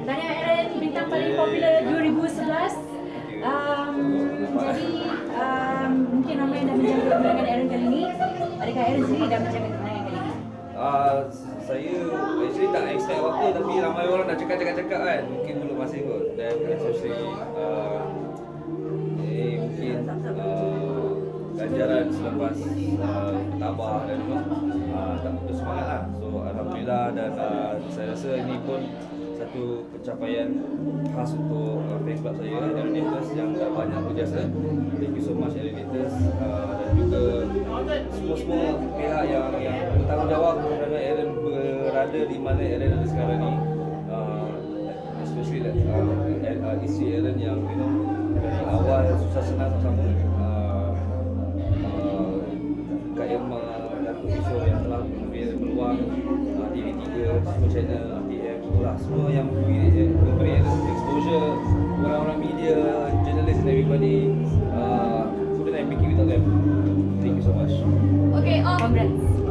Tahniah Aaron, bintang paling popular 2011. Jadi mungkin ramai yang dah menjaga kemenangan Aaron kali ini. Adakah Aaron sendiri dah menjaga kemenangan kali ini? Saya actually tak expect apa-apa, tapi ramai orang dah cakap kan, mungkin belum masih kot. Dan especially mungkin ganjaran selepas tabah dan tak putus semangat lah. So alhamdulillah, dan saya rasa ini pun satu pencapaian khas untuk fan club saya, Aeronators, yang dah banyak berjasa. Thank you so much Aeronators, dan juga semua pihak yang bertanggungjawab kerana Aaron berada di mana Aaron ada sekarang ni. Especially isteri Aaron yang dari awal susah senang sama-sama, Kak Irma, Datuk Kishore yang telah memberi peluang, TV3, semua channel, TM, semua yang memberi exposure, orang-orang media, journalist and everybody. Couldn't I make it without them. Thank you so much. Okay, congrats.